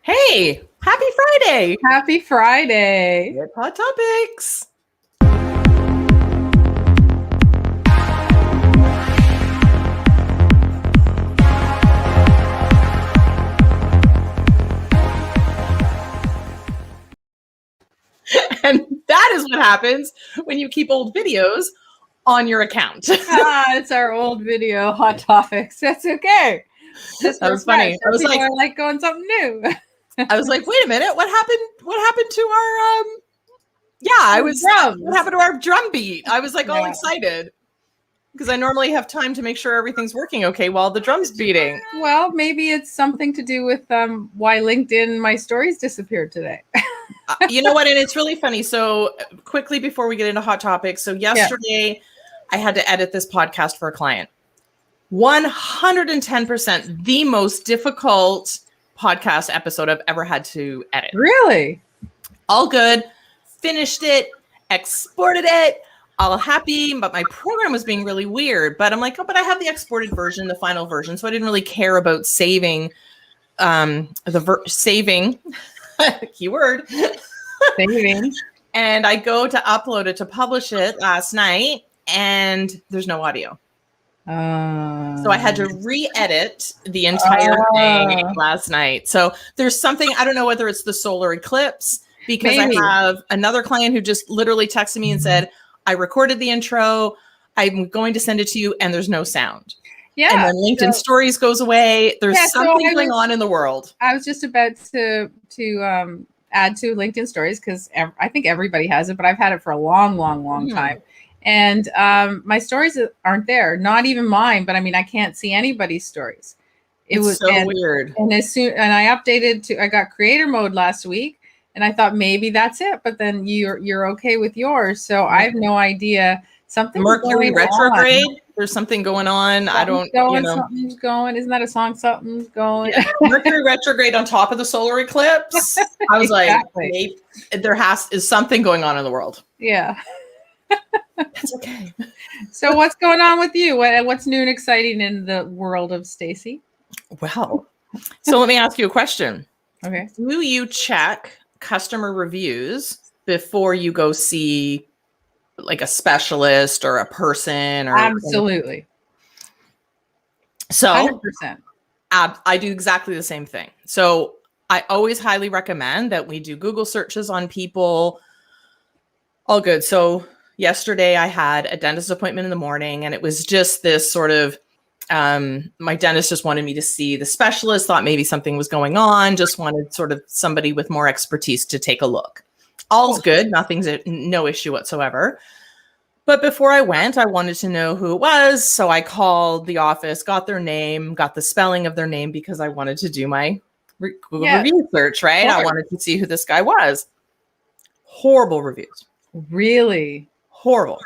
Hey, happy Friday. Happy Friday. Good hot topics. And that is what happens when you keep old videos on your account. It's our old video hot topics. That's okay. Just that was funny. I was like, I like going something new. I was like, wait a minute, what happened to our what happened to our drum beat? I was like all excited because I normally have time to make sure everything's working okay while the drum's beating. Well, maybe it's something to do with why LinkedIn my stories disappeared today. You know what? And it's really funny. So quickly before we get into hot topics. So yesterday I had to edit this podcast for a client. 110% the most difficult podcast episode I've ever had to edit. Really? All good. Finished it, exported it, all happy. But my program was being really weird. But I'm like, oh, but I have the exported version, the final version. So I didn't really care about saving saving keyword saving. And I go to upload it to publish it last night and there's no audio. So I had to re-edit the entire thing last night. So there's something, I don't know whether it's the solar eclipse, because I have another client who just literally texted me and said, I recorded the intro, I'm going to send it to you, and there's no sound. Yeah. And then LinkedIn stories goes away. There's something going on in the world. I was just about to add to LinkedIn stories because I think everybody has it, but I've had it for a long time. And my stories aren't there, not even mine, but I mean, I can't see anybody's stories. It was so weird. And I updated I got creator mode last week and I thought maybe that's it. But then you're okay with yours. So I have no idea. Something Mercury retrograde. There's something going on. Something's going. Isn't that a song? Something's going. Yeah. Mercury retrograde on top of the solar eclipse. I was like, maybe there is something going on in the world. Yeah. That's okay. So what's going on with you? What's new and exciting in the world of Stacy? Well, so let me ask you a question. Okay. Do you check customer reviews before you go see like a specialist or a person? Or absolutely. So 100%. I do exactly the same thing. So I always highly recommend that we do Google searches on people. All good. So yesterday I had a dentist appointment in the morning and it was just this sort of, my dentist just wanted me to see the specialist, thought maybe something was going on, just wanted sort of somebody with more expertise to take a look. All's good. No issue whatsoever. But before I went, I wanted to know who it was. So I called the office, got their name, got the spelling of their name because I wanted to do my Google review search, right? I wanted to see who this guy was. Horrible reviews. Really? Horrible.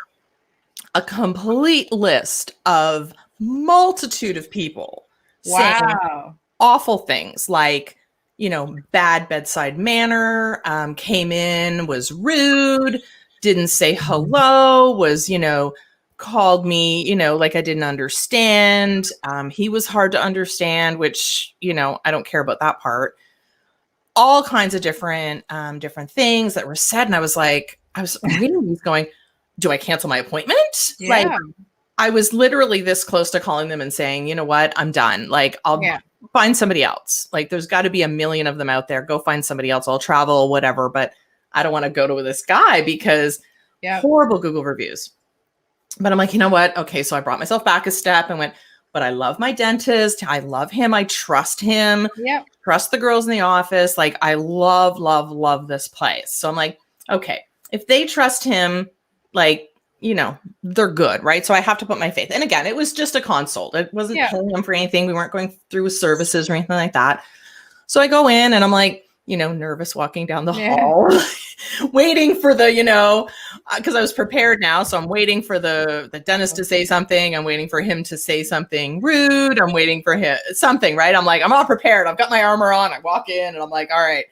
A complete list of multitude of people saying awful things like, bad bedside manner, came in, was rude, didn't say hello, was, called me, like I didn't understand. He was hard to understand, which, I don't care about that part. All kinds of different things that were said. And I was reading these going, do I cancel my appointment? Yeah. Like I was literally this close to calling them and saying, you know what, I'm done. Like I'll find somebody else. Like there's got to be a million of them out there. Go find somebody else. I'll travel, whatever. But I don't want to go to this guy because horrible Google reviews. But I'm like, you know what? Okay. So I brought myself back a step and went, but I love my dentist. I love him. I trust him. Yeah. Trust the girls in the office. Like I love this place. So I'm like, okay, if they trust him, like, they're good, right? So I have to put my faith. And again, it was just a consult. It wasn't paying them for anything. We weren't going through with services or anything like that. So I go in and I'm like, nervous walking down the hall, waiting for the, because I was prepared now. So I'm waiting for the dentist to say something. I'm waiting for him to say something rude. I'm waiting for him something, right? I'm like, I'm all prepared. I've got my armor on. I walk in and I'm like, all right.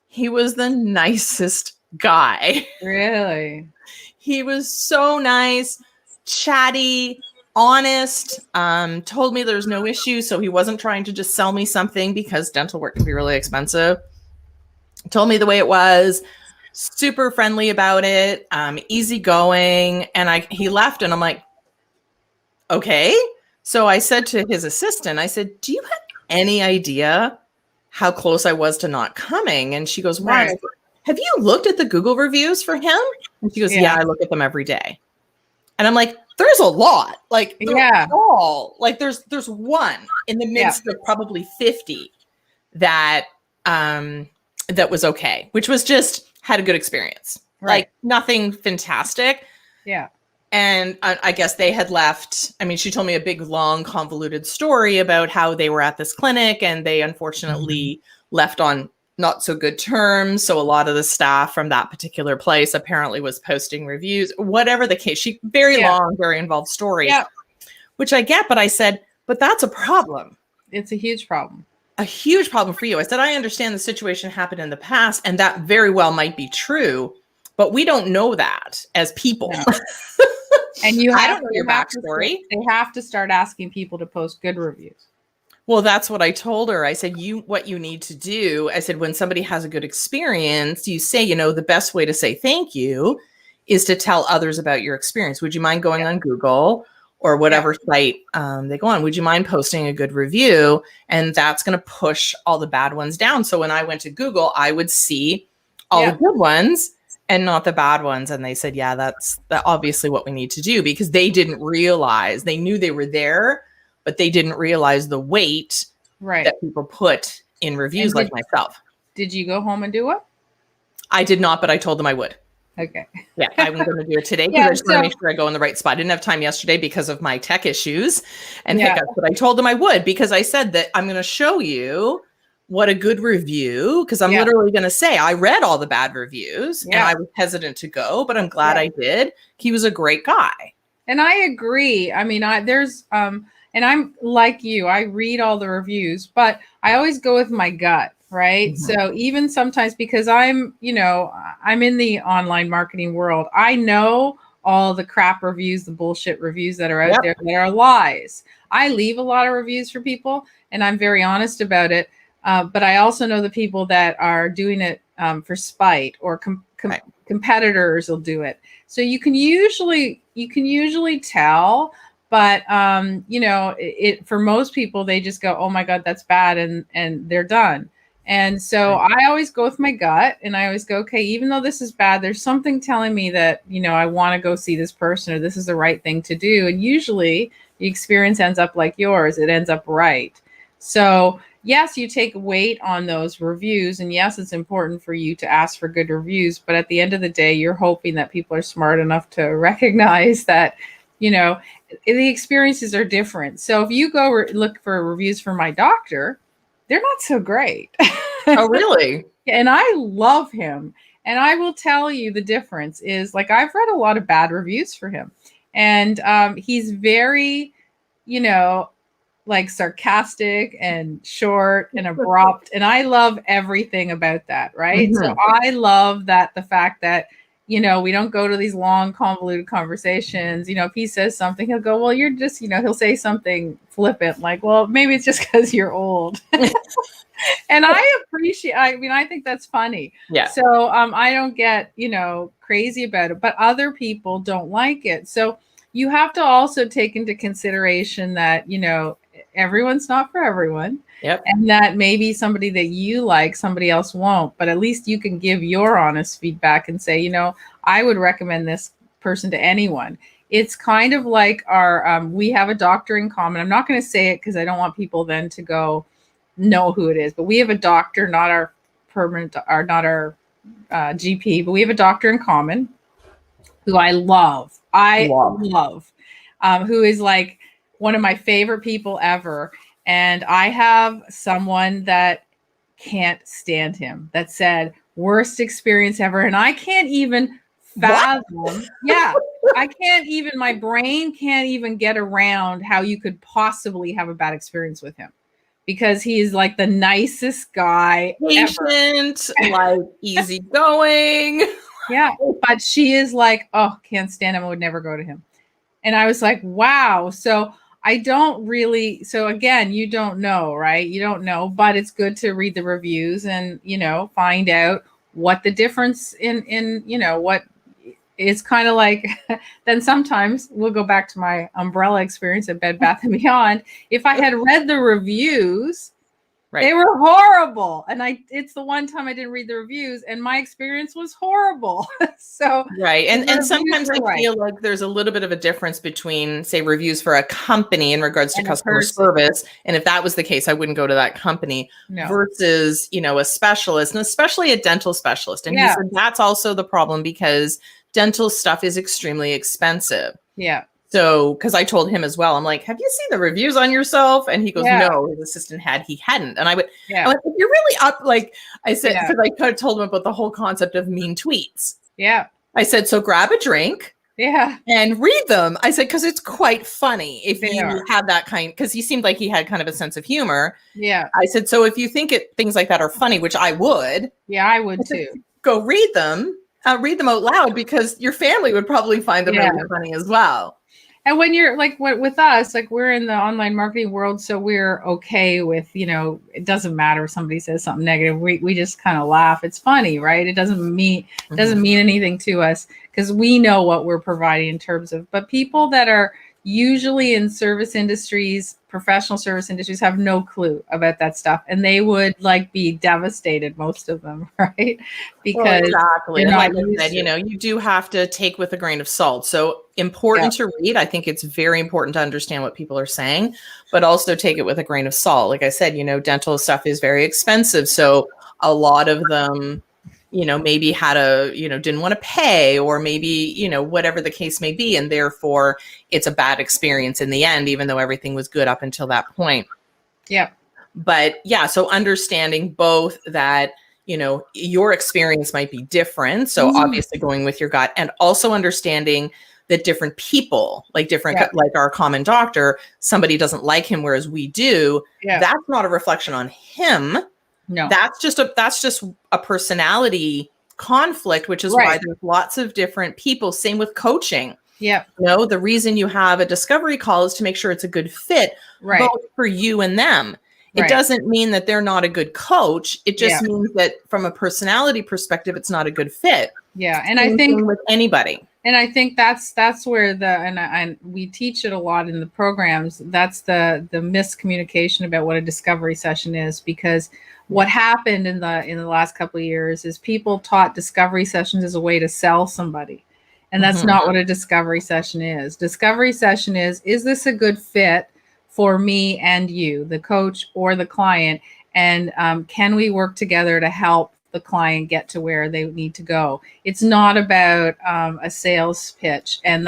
He was the nicest guy. Really? He was so nice, chatty, honest, told me there's no issue. So he wasn't trying to just sell me something because dental work can be really expensive. Told me the way it was, super friendly about it, easygoing. And he left and I'm like, okay. So I said to his assistant, I said, do you have any idea how close I was to not coming? And she goes, why? Right. Have you looked at the Google reviews for him? And she goes, yeah, I look at them every day. And I'm like, there's a lot. Like, there's one in the midst of probably 50 that that was okay, which was just had a good experience. Right. Like nothing fantastic. Yeah. And I guess they had left. I mean, she told me a big, long, convoluted story about how they were at this clinic and they unfortunately left on not so good terms. So a lot of the staff from that particular place apparently was posting reviews, whatever the case. Very long, very involved story, which I get. But I said, but that's a problem. It's a huge problem. A huge problem for you. I said, I understand the situation happened in the past and that very well might be true, but we don't know that as people. No. And I don't know your backstory. They have to start asking people to post good reviews. Well, that's what I told her. I said, what you need to do, I said, when somebody has a good experience, you say, the best way to say thank you is to tell others about your experience. Would you mind going on Google or whatever site they go on? Would you mind posting a good review? And that's going to push all the bad ones down. So when I went to Google, I would see all the good ones and not the bad ones. And they said, yeah, that's obviously what we need to do, because they didn't realize, they knew they were there, but they didn't realize the weight that people put in reviews like myself. Did you go home and do it? I did not, but I told them I would. Okay. Yeah, I'm going to do it today because I just want to make sure I go in the right spot. I didn't have time yesterday because of my tech issues and hiccups, but I told them I would, because I said that I'm going to show you what a good review, because I'm literally going to say I read all the bad reviews and I was hesitant to go, but I'm glad I did. He was a great guy. And I agree. I mean, and I'm like you, I read all the reviews, but I always go with my gut. Right. Mm-hmm. So even sometimes, because I'm in the online marketing world, I know all the crap reviews, the bullshit reviews that are out there that are lies. I leave a lot of reviews for people and I'm very honest about it. But I also know the people that are doing it for spite, or competitors will do it. So you can usually tell. But, for most people, they just go, oh, my God, that's bad. And they're done. And so I always go with my gut and I always go, okay, even though this is bad, there's something telling me that, I want to go see this person, or this is the right thing to do. And usually the experience ends up like yours. It ends up right. So yes, you take weight on those reviews. And yes, it's important for you to ask for good reviews. But at the end of the day, you're hoping that people are smart enough to recognize that, the experiences are different. So if you go look for reviews for my doctor, they're not so great. Oh, really? And I love him. And I will tell you the difference is, like, I've read a lot of bad reviews for him. And he's very, like sarcastic and short and abrupt. And I love everything about that. Right. Mm-hmm. So I love the fact that, we don't go to these long, convoluted conversations. If he says something, he'll go, well, you're just, he'll say something flippant, like, well, maybe it's just because you're old. And I think that's funny. Yeah. So I don't get, crazy about it, but other people don't like it. So you have to also take into consideration that, everyone's not for everyone. Yep. And that maybe somebody that you like, somebody else won't, but at least you can give your honest feedback and say, I would recommend this person to anyone. It's kind of like we have a doctor in common. I'm not going to say it because I don't want people then to go know who it is, but we have a doctor, not our GP, but we have a doctor in common who I love. Who is like one of my favorite people ever. And I have someone that can't stand him that said, worst experience ever. And I can't even fathom. Yeah. My brain can't even get around how you could possibly have a bad experience with him, because he's like the nicest guy. Patient, like easygoing. Yeah. But she is like, oh, can't stand him. I would never go to him. And I was like, wow. So I don't really, so again, you don't know, right? You don't know, but it's good to read the reviews and, find out what the difference in, what it's kind of like. Then sometimes we'll go back to my umbrella experience at Bed Bath and Beyond. If I had read the reviews, Right. they were horrible. And it's the one time I didn't read the reviews and my experience was horrible. So right. And the sometimes reviews I are right. feel like there's a little bit of a difference between, say, reviews for a company in regards to And a customer person. service. And if that was the case, I wouldn't go to that company No. versus, a specialist, and especially a dental specialist. And he Yeah. said that's also the problem because dental stuff is extremely expensive. Yeah. So, because I told him as well, I'm like, have you seen the reviews on yourself? And he goes, Yeah. no, his assistant he hadn't. And I went, Yeah. I'm like, if you're really up, like I said, Yeah. because I kind of told him about the whole concept of mean tweets. Yeah. I said, so grab a drink Yeah. and read them. I said, because it's quite funny if They you are. have that kind, because he seemed like he had kind of a sense of humor. Yeah. I said, so if you think things like that are funny, which I would. Yeah, I would too. Go read them out loud because your family would probably find them really funny as well. And when you're like with us, like we're in the online marketing world, so we're okay with, it doesn't matter if somebody says something negative. We just kind of laugh. It's funny, right? It doesn't mean anything to us because we know what we're providing in terms of, but people that are usually in service industries, professional service industries, have no clue about that stuff. And they would be devastated, most of them, right? Because exactly. And like I said, you do have to take with a grain of salt. So important to read. I think it's very important to understand what people are saying, but also take it with a grain of salt. Like I said, dental stuff is very expensive. So a lot of them, maybe didn't want to pay, or maybe, whatever the case may be. And therefore it's a bad experience in the end, even though everything was good up until that point. Yeah. But yeah, so understanding both that, your experience might be different. So obviously going with your gut, and also understanding that different people, like our common doctor, somebody doesn't like him, whereas we do. Yeah. That's not a reflection on him. No, that's just a personality conflict, which is why there's lots of different people. Same with coaching. Yeah. The reason you have a discovery call is to make sure it's a good fit, both for you and them. It doesn't mean that they're not a good coach. It just means that from a personality perspective, it's not a good fit. Yeah. And I think with anybody. And I think that's where and we teach it a lot in the programs. That's the miscommunication about what a discovery session is, because what happened in the last couple of years is people taught discovery sessions as a way to sell somebody. And that's not what a discovery session is. Discovery session is this a good fit for me and you, the coach or the client? And can we work together to help the client get to where they need to go? It's not about a sales pitch. And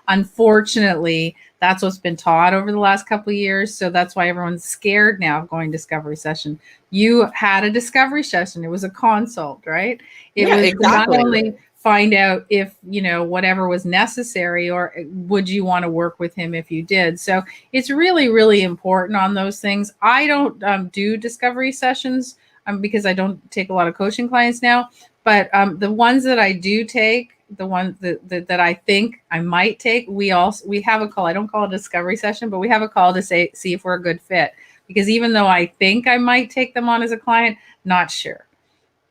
unfortunately, that's what's been taught over the last couple of years. So that's why everyone's scared now of going discovery session. You had a discovery session. It was a consult, right? It was exactly. Not only find out if, whatever was necessary, or would you want to work with him if you did. So it's really, really important on those things. I don't do discovery sessions because I don't take a lot of coaching clients now, but the ones that I do take, the ones that I think I might take, we have a call. I don't call it a discovery session, but we have a call to see if we're a good fit, because even though I think I might take them on as a client, not sure.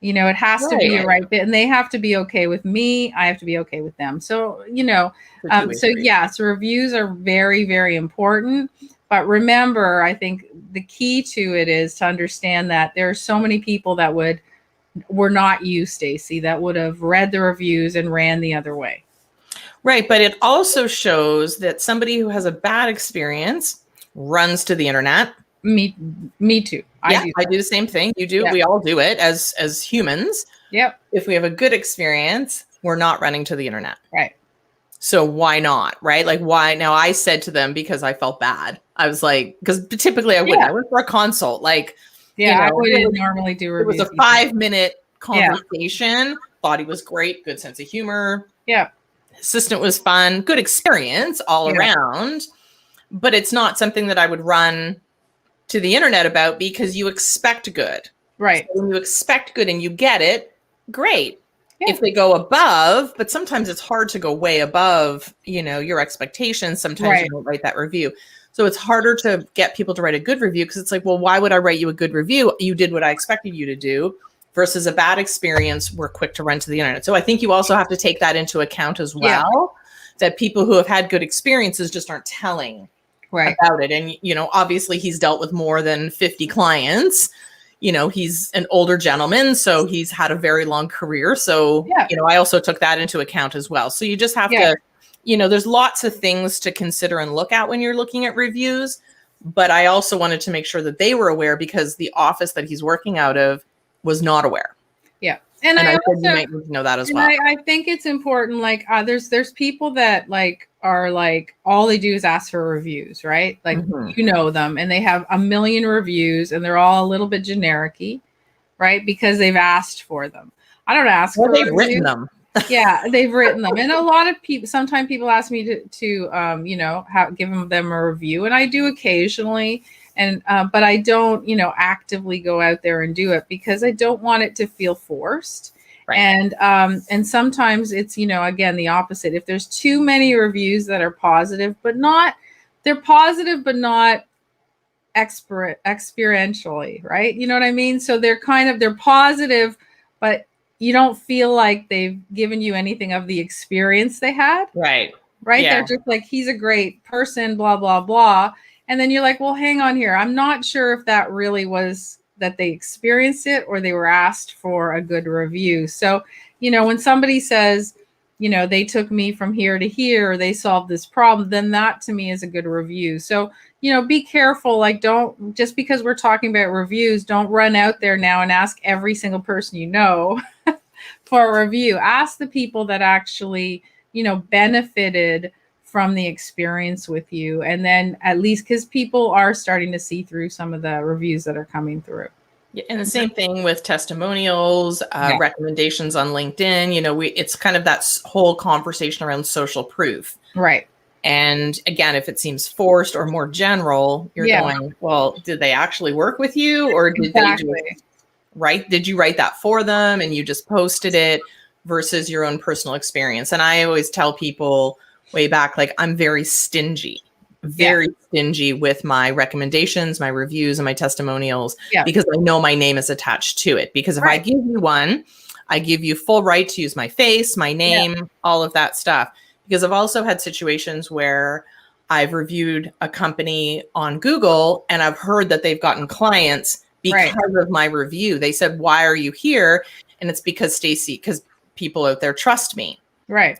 It has to be a right fit, and they have to be okay with me. I have to be okay with them. So, so reviews are very, very important. But remember, I think the key to it is to understand that there are so many people that were not you, Stacy, that would have read the reviews and ran the other way. Right. But it also shows that somebody who has a bad experience runs to the internet. Me too. I do the same thing. You do. Yep. We all do it as humans. Yep. If we have a good experience, we're not running to the internet. Right. So why not? Right. Like, why? Now, I said to them, because I felt bad. I was like, because typically I wouldn't. I went for a consult. Like, I wouldn't normally do reviews. It was a 5-minute conversation. Thought he was great. Good sense of humor. Yeah. Assistant was fun. Good experience all around. But it's not something that I would run to the internet about, because you expect good. Right. So when you expect good and you get it, great. if they go above, but sometimes it's hard to go way above, your expectations. Sometimes you don't write that review. So it's harder to get people to write a good review because it's like, well, why would I write you a good review? You did what I expected you to do versus a bad experience. We're quick to run to the internet. So I think you also have to take that into account as well, that people who have had good experiences just aren't telling about it. And, obviously he's dealt with more than 50 clients. He's an older gentleman, so he's had a very long career. So, I also took that into account as well. So you just have to, there's lots of things to consider and look at when you're looking at reviews. But I also wanted to make sure that they were aware because the office that he's working out of was not aware. Yeah. And I said you might need to know that as well. I think it's important. Like, there's people that are all they do is ask for reviews, right? Like, them, and they have a million reviews, and they're all a little bit generic-y, right? Because they've asked for them. I don't ask for they've written them. Yeah, they've written them, and a lot of people. Sometimes people ask me to give them a review, and I do occasionally. And, but I don't, actively go out there and do it because I don't want it to feel forced. Right. And sometimes it's, again, the opposite. If there's too many reviews that are positive, they're positive, but not experientially, right? You know what I mean? So they're positive, but you don't feel like they've given you anything of the experience they had. Right. Right. Yeah. They're just like, he's a great person, blah, blah, blah. And then you're like, well, hang on here. I'm not sure if that really was that they experienced it or they were asked for a good review. So, when somebody says, they took me from here to here, or they solved this problem, then that to me is a good review. So, be careful. Like, don't, just because we're talking about reviews, don't run out there now and ask every single person for a review. Ask the people that actually, benefited from the experience with you. And then at least, because people are starting to see through some of the reviews that are coming through. Yeah, and the same thing with testimonials, recommendations on LinkedIn. It's kind of that whole conversation around social proof. Right. And again, if it seems forced or more general, you're going, well, did they actually work with you, or did they did you write that for them and you just posted it versus your own personal experience? And I always tell people way back, like, I'm very stingy with my recommendations, my reviews, and my testimonials because I know my name is attached to it. Because if I give you one, I give you full right to use my face, my name, all of that stuff. Because I've also had situations where I've reviewed a company on Google and I've heard that they've gotten clients because of my review. They said, why are you here? And it's because Stacy, because people out there trust me. Right.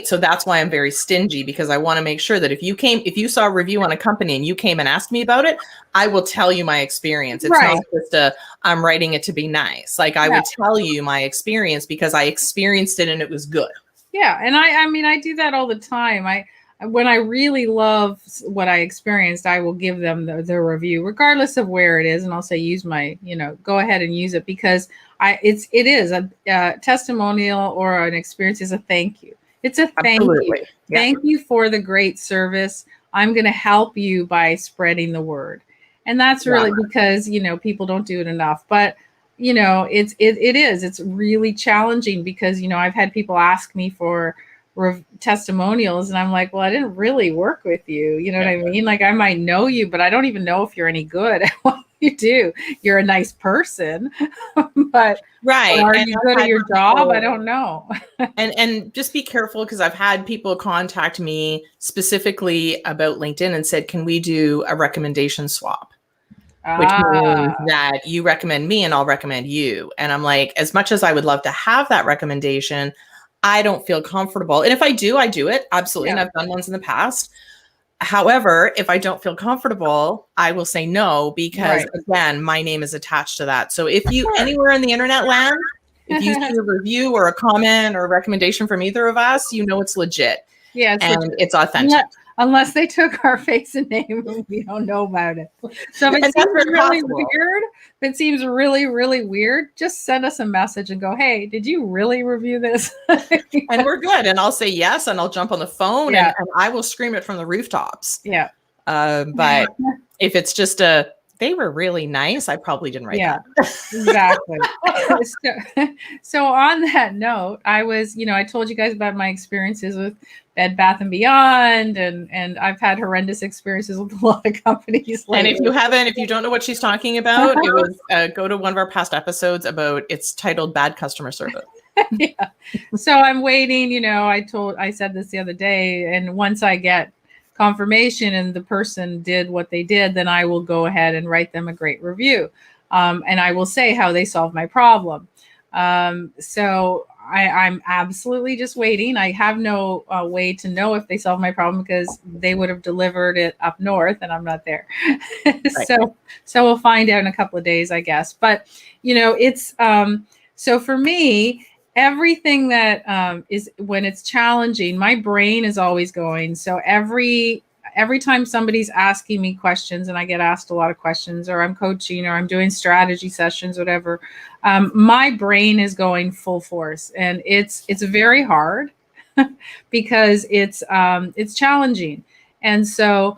So that's why I'm very stingy, because I want to make sure that if you saw a review on a company and you came and asked me about it, I will tell you my experience. It's not just I'm writing it to be nice. Like, I would tell you my experience because I experienced it and it was good. Yeah. And I mean, I do that all the time. When I really love what I experienced, I will give them the review, regardless of where it is. And I'll say, use my, go ahead and use it, because it is a testimonial or an experience is a thank you. It's a thank you. Yeah. Thank you for the great service. I'm going to help you by spreading the word. And that's really because, people don't do it enough. But, it's really challenging because, I've had people ask me for testimonials and I'm like, well, I didn't really work with you. You know what I mean? Like, I might know you, but I don't even know if you're any good at what you do. You're a nice person, but are you good at your job? I don't know. and just be careful, because I've had people contact me specifically about LinkedIn and said, can we do a recommendation swap? Which means that you recommend me and I'll recommend you. And I'm like, as much as I would love to have that recommendation, I don't feel comfortable. And if I do, I do it. Absolutely. And I've done ones in the past. However, if I don't feel comfortable, I will say no, because again, my name is attached to that. So if you anywhere in the internet land, if you see a review or a comment or a recommendation from either of us, it's legit. Yeah. It's authentic. Unless they took our face and name and we don't know about it. So if it seems really weird, if it seems really, really weird, just send us a message and go, hey, did you really review this? And we're good. And I'll say yes. And I'll jump on the phone and I will scream it from the rooftops. Yeah. But if it's just a they were really nice. I probably didn't write Yeah, that. exactly. So on that note, I was, I told you guys about my experiences with Bed Bath and Beyond, and I've had horrendous experiences with a lot of companies And lately. if you don't know what she's talking about, it was go to one of our past episodes about, it's titled Bad Customer Service. Yeah. So I'm waiting, I said this the other day, and once I get confirmation and the person did what they did, then I will go ahead and write them a great review. And I will say how they solved my problem. So I'm absolutely just waiting. I have no way to know if they solved my problem because they would have delivered it up north and I'm not there. Right. So we'll find out in a couple of days, I guess. But, it's so for me, everything that is when it's challenging, my brain is always going. So every time somebody's asking me questions, and I get asked a lot of questions, or I'm coaching, or I'm doing strategy sessions, whatever, my brain is going full force, and it's very hard because it's challenging, and so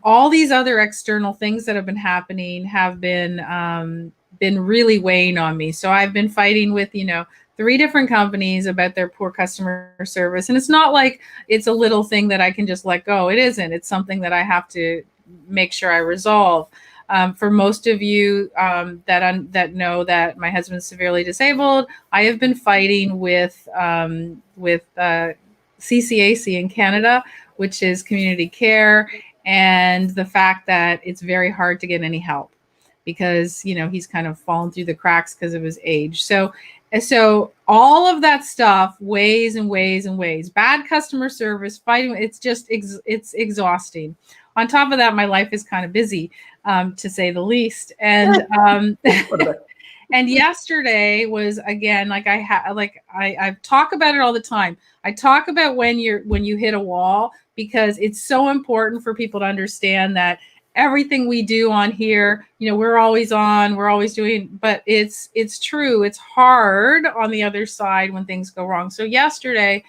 all these other external things that have been happening have been really weighing on me. So I've been fighting with 3 different companies about their poor customer service. And it's not like it's a little thing that I can just let go. It isn't. It's something that I have to make sure I resolve. For most of you that know that my husband's severely disabled, I have been fighting with CCAC in Canada, which is community care, and the fact that it's very hard to get any help because he's kind of fallen through the cracks because of his age. So all of that stuff weighs and weighs and weighs. Bad customer service, fighting, it's just it's exhausting. On top of that, my life is kind of busy, to say the least. And and yesterday was, again, like I talk about it all the time. I talk about when you hit a wall, because it's so important for people to understand that everything we do on here, we're always on, we're always doing, but it's true. It's hard on the other side when things go wrong. So yesterday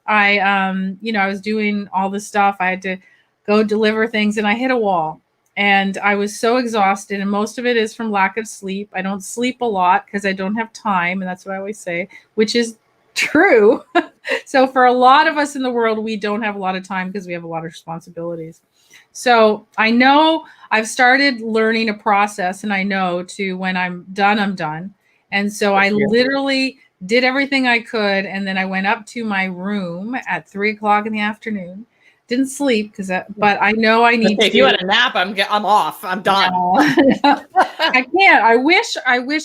I was doing all this stuff. I had to go deliver things and I hit a wall and I was so exhausted. And most of it is from lack of sleep. I don't sleep a lot because I don't have time. And that's what I always say, which is true. So for a lot of us in the world, we don't have a lot of time because we have a lot of responsibilities. So I know I've started learning a process, and I know when I'm done, I'm done. And so I literally did everything I could. And then I went up to my room at 3:00 in the afternoon. Didn't sleep but I know I need to. If you had a nap, I'm off. I'm done. No. I can't. I wish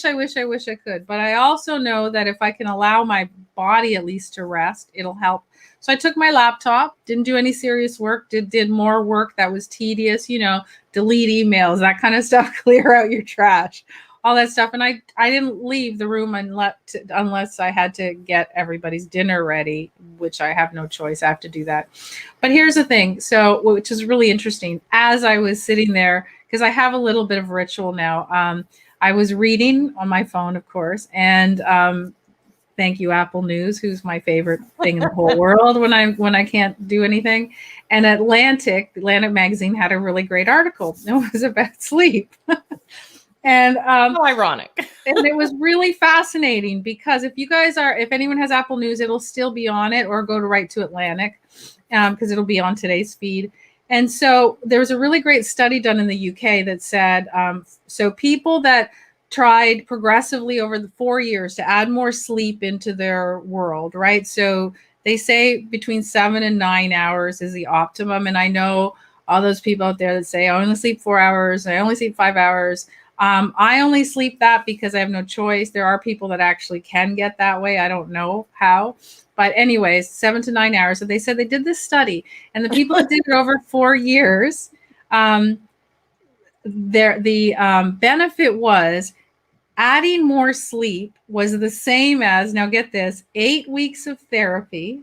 I could. But I also know that if I can allow my body at least to rest, it'll help. So I took my laptop, didn't do any serious work, did more work that was tedious, delete emails, that kind of stuff, clear out your trash, all that stuff. And I didn't leave the room unless I had to get everybody's dinner ready, which I have no choice. I have to do that. But here's the thing. So, which is really interesting. As I was sitting there, because I have a little bit of ritual now, I was reading on my phone, of course, and thank you, Apple News, who's my favorite thing in the whole world when I can't do anything. And Atlantic magazine had a really great article. It was about sleep. And how ironic. And it was really fascinating because if anyone has Apple News, it'll still be on it, or go right to Atlantic because it'll be on today's feed. And so there was a really great study done in the UK that said, so people that tried progressively over the 4 years to add more sleep into their world, right? So they say between 7 and 9 hours is the optimum. And I know all those people out there that say, I only sleep 4 hours, I only sleep 5 hours. I only sleep that because I have no choice. There are people that actually can get that way. I don't know how. But anyways, 7 to 9 hours. So they said they did this study. And the people that did it over 4 years, the benefit was adding more sleep was the same as, now get this, 8 weeks of therapy,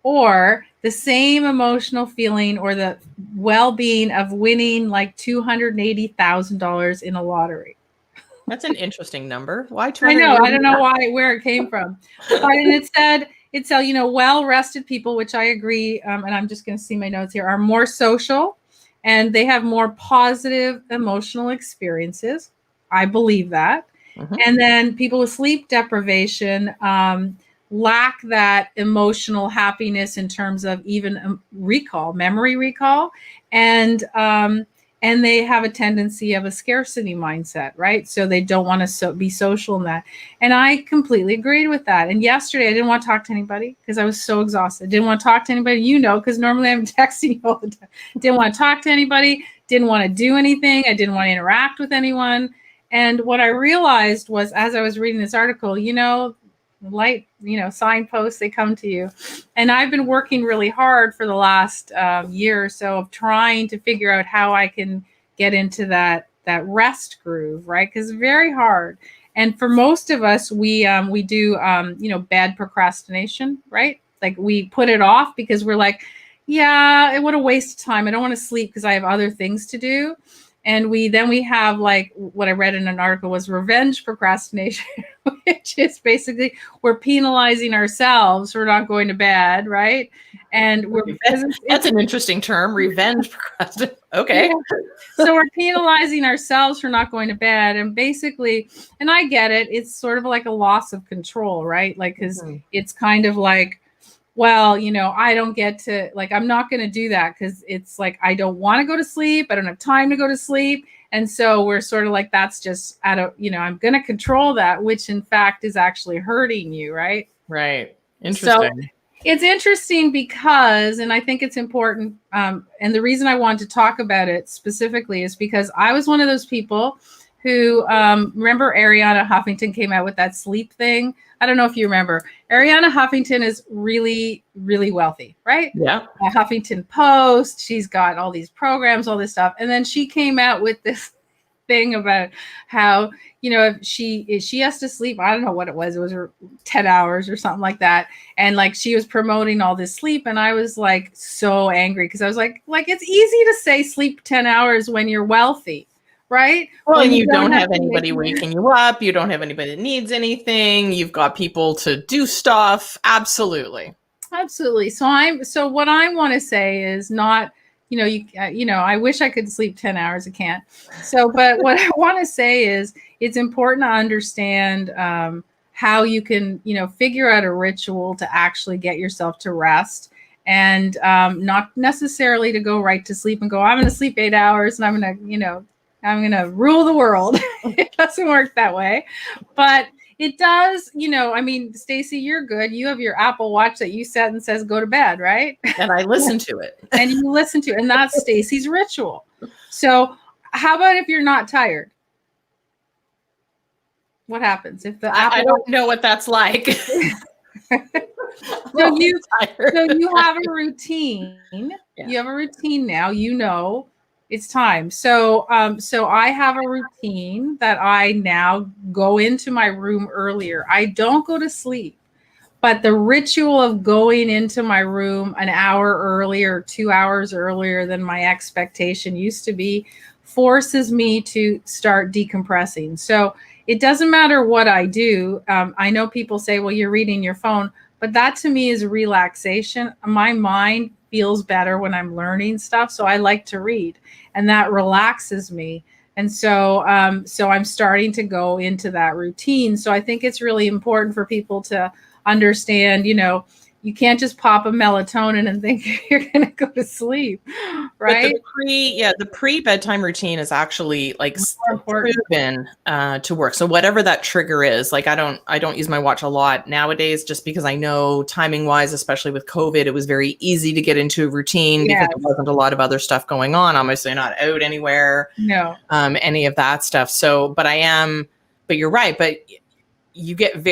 or the same emotional feeling or the well-being of winning like $280,000 in a lottery. That's an interesting number. Why? I know. I don't know where it came from. But it said, well-rested people, which I agree, and I'm just going to see my notes here, are more social and they have more positive emotional experiences. I believe that. Mhm. And then people with sleep deprivation lack that emotional happiness in terms of even memory recall, and they have a tendency of a scarcity mindset, right? So they don't want to be social in that. And I completely agreed with that. And yesterday I didn't want to talk to anybody because I was so exhausted. Didn't want to talk to anybody, because normally I'm texting you all the time. Didn't want to talk to anybody. Didn't want to do anything. I didn't want to interact with anyone. And what I realized was, as I was reading this article, light, signposts, they come to you. And I've been working really hard for the last year or so of trying to figure out how I can get into that rest groove, right? Because it's very hard. And for most of us, we do bad procrastination, right? Like we put it off because we're like, yeah, what a waste of time. I don't want to sleep because I have other things to do. And we have, like, what I read in an article was revenge procrastination, which is basically we're penalizing ourselves for not going to bed, right? And that's an interesting term, revenge procrastination. Okay. Yeah. So we're penalizing ourselves for not going to bed. And basically, and I get it, it's sort of like a loss of control, right? Like, because it's kind of like, well, I don't get to, like, I'm not going to do that because it's like, I don't want to go to sleep. I don't have time to go to sleep. And so we're sort of like, that's just out of, I'm going to control that, which in fact is actually hurting you. Right. Right. Interesting. So it's interesting because, and I think it's important. And the reason I want to talk about it specifically is because I was one of those people who, remember Ariana Huffington came out with that sleep thing. I don't know if you remember. Ariana Huffington is really, really wealthy, right? Yeah. Huffington Post. She's got all these programs, all this stuff. And then she came out with this thing about how, if she has to sleep, I don't know what it was 10 hours or something like that. And like she was promoting all this sleep. And I was like so angry because I was like, it's easy to say sleep 10 hours when you're wealthy. Right. Well, and you don't have anybody waking you up. You don't have anybody that needs anything. You've got people to do stuff. Absolutely. Absolutely. So what I want to say is not, I wish I could sleep 10 hours. I can't. So, but what I want to say is it's important to understand how you can, figure out a ritual to actually get yourself to rest. And not necessarily to go right to sleep and go, I'm going to sleep 8 hours and I'm going to rule the world. It doesn't work that way, but it does, Stacy, you're good. You have your Apple Watch that you set and says, go to bed, right? And I listen to it. And you listen to it. And that's Stacy's ritual. So how about if you're not tired? What happens if the Apple I don't know what that's like. So you have a routine. Yeah. You have a routine now, it's time. So I have a routine that I now go into my room earlier. I don't go to sleep, but the ritual of going into my room an hour earlier, 2 hours earlier than my expectation used to be forces me to start decompressing. So it doesn't matter what I do. I know people say, well, you're reading your phone, but that to me is relaxation. My mind feels better when I'm learning stuff. So I like to read and that relaxes me. And so I'm starting to go into that routine. So I think it's really important for people to understand, you can't just pop a melatonin and think you're going to go to sleep, right? But the pre-bedtime routine is actually like proven to work. So whatever that trigger is, like I don't use my watch a lot nowadays, just because I know timing wise, especially with COVID, it was very easy to get into a routine because there wasn't a lot of other stuff going on. Obviously not out anywhere, any of that stuff. So, but you're right. But you get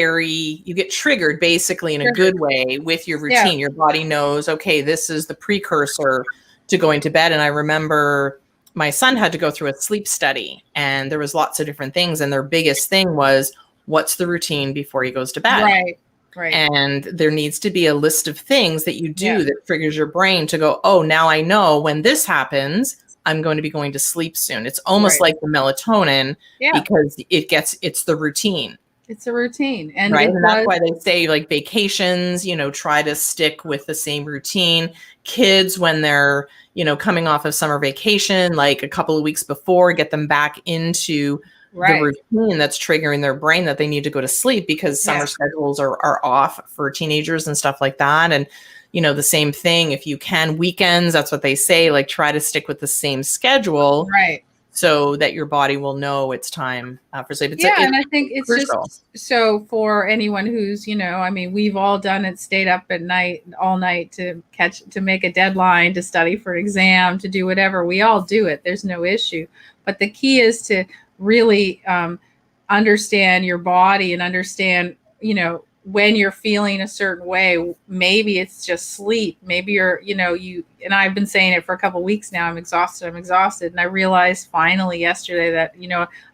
triggered basically in a good way with your routine. Your body knows, okay, this is the precursor to going to bed. And I remember my son had to go through a sleep study and there was lots of different things. And their biggest thing was, what's the routine before he goes to bed? Right. And there needs to be a list of things that you do that triggers your brain to go, oh, now I know when this happens, I'm going to be going to sleep soon. It's almost like the melatonin because it's the routine. It's a routine. And right. it And that's was, why they say like vacations, try to stick with the same routine. Kids, when they're, coming off of summer vacation, like a couple of weeks before, get them back into the right. routine that's triggering their brain that they need to go to sleep, because summer schedules are off for teenagers and stuff like that. And, the same thing, if you can, weekends, that's what they say, like try to stick with the same schedule. Right. So that your body will know it's time for sleep. And I think it's crucial. just so for anyone who's, we've all done it, stayed up at night, all night to make a deadline, to study for an exam, to do whatever. We all do it. There's no issue. But the key is to really understand your body and understand, when you're feeling a certain way. Maybe it's just sleep. Maybe you're, and I've been saying it for a couple of weeks now, I'm exhausted. And I realized finally yesterday that,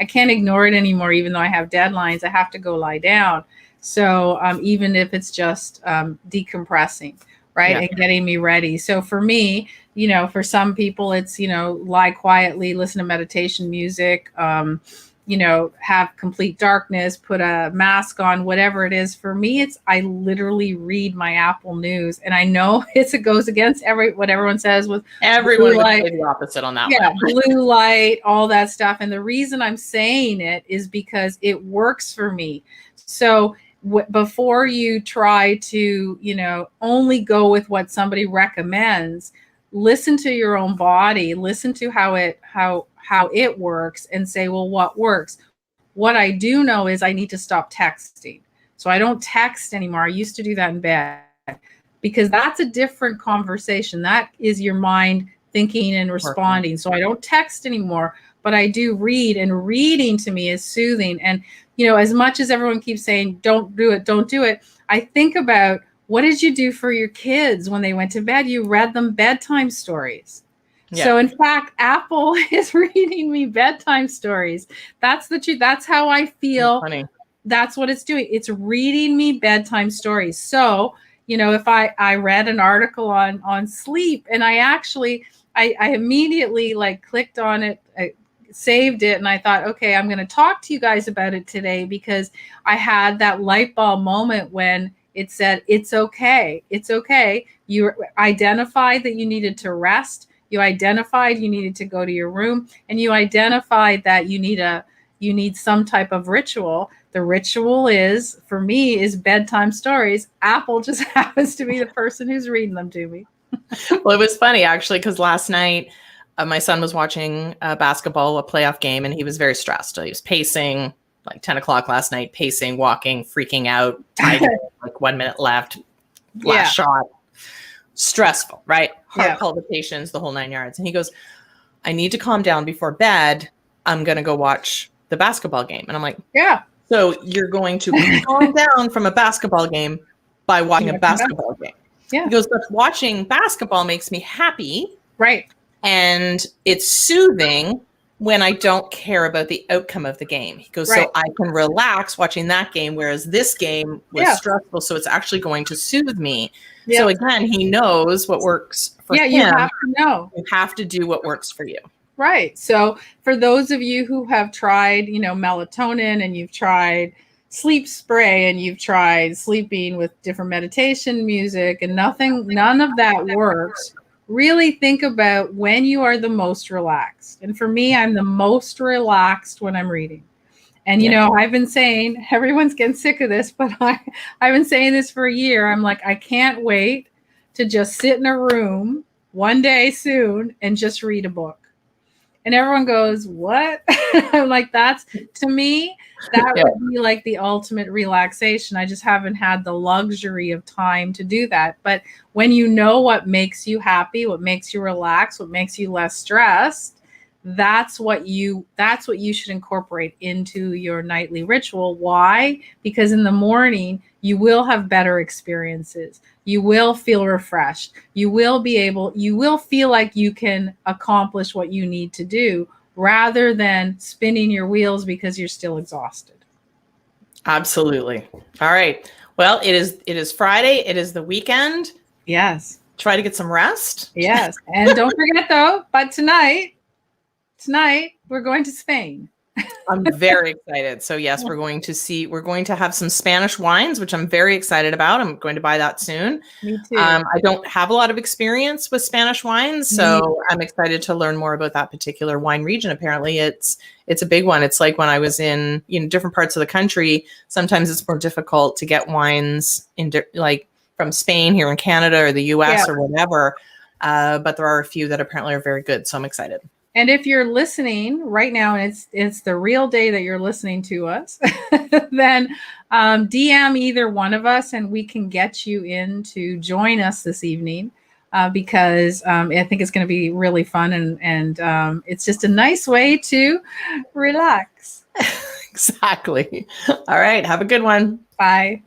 I can't ignore it anymore. Even though I have deadlines, I have to go lie down. So even if it's just decompressing, right. Yeah. And getting me ready. So for me, for some people it's, lie quietly, listen to meditation music, have complete darkness, put a mask on, whatever it is. For me, I literally read my Apple News, and I know it goes against what everyone says with everyone would say the opposite on that one. Blue light, all that stuff. And the reason I'm saying it is because it works for me. So before you try to, only go with what somebody recommends, listen to your own body, listen to how it works, and say, well, what works? What I do know is I need to stop texting. So I don't text anymore. I used to do that in bed, because that's a different conversation. That is your mind thinking and responding. So I don't text anymore, but I do read, and reading to me is soothing. And, as much as everyone keeps saying, don't do it, I think about, what did you do for your kids when they went to bed? You read them bedtime stories. Yeah. So in fact, Apple is reading me bedtime stories. That's the truth. That's how I feel. That's what it's doing. It's reading me bedtime stories. So, if I read an article on sleep, and I immediately clicked on it, saved it, and I thought, okay, I'm going to talk to you guys about it today, because I had that light bulb moment when it said, it's okay. It's okay. You identified that you needed to rest. You identified you needed to go to your room, and you identified that you need some type of ritual. The ritual for me is bedtime stories. Apple just happens to be the person who's reading them to me. Well, it was funny actually, because last night my son was watching a playoff game, and he was very stressed. He was pacing, like 10 o'clock last night, pacing, walking, freaking out, tied like 1 minute left, last shot. Stressful, right? Heart palpitations, the whole 9 yards. And he goes, I need to calm down before bed. I'm going to go watch the basketball game. And I'm like, yeah. So you're going to calm down from a basketball game by watching a basketball game. Yeah. He goes, but watching basketball makes me happy. Right. And it's soothing when I don't care about the outcome of the game. He goes, so I can relax watching that game, whereas this game was stressful. So it's actually going to soothe me. Yeah. So again, he knows what works for him. You have to know. You have to do what works for you. Right. So for those of you who have tried, melatonin, and you've tried sleep spray, and you've tried sleeping with different meditation music, and none of that works, really think about when you are the most relaxed. And for me, I'm the most relaxed when I'm reading. And, I've been saying, everyone's getting sick of this, but I've been saying this for a year. I'm like, I can't wait to just sit in a room one day soon and just read a book. And everyone goes, what? I'm like, to me, that would be like the ultimate relaxation. I just haven't had the luxury of time to do that. But when you know what makes you happy, what makes you relax, what makes you less stressed, that's what you should incorporate into your nightly ritual. Why? Because in the morning, you will have better experiences. You will feel refreshed. You will feel like you can accomplish what you need to do, rather than spinning your wheels because you're still exhausted. Absolutely. All right. Well, it is Friday. It is the weekend. Yes. Try to get some rest. Yes. And don't forget though, but tonight we're going to Spain. I'm very excited. So yes, we're going to have some Spanish wines, which I'm very excited about. I'm going to buy that soon. Me too. I don't have a lot of experience with Spanish wines, Me so I'm excited to learn more about that particular wine region. Apparently it's a big one. It's like when I was in, different parts of the country, sometimes it's more difficult to get wines like from Spain here in Canada or the US or whatever. But there are a few that apparently are very good. So I'm excited. And if you're listening right now, and it's the real day that you're listening to us, then DM either one of us, and we can get you in to join us this evening, because I think it's going to be really fun, and it's just a nice way to relax. Exactly. All right. Have a good one. Bye.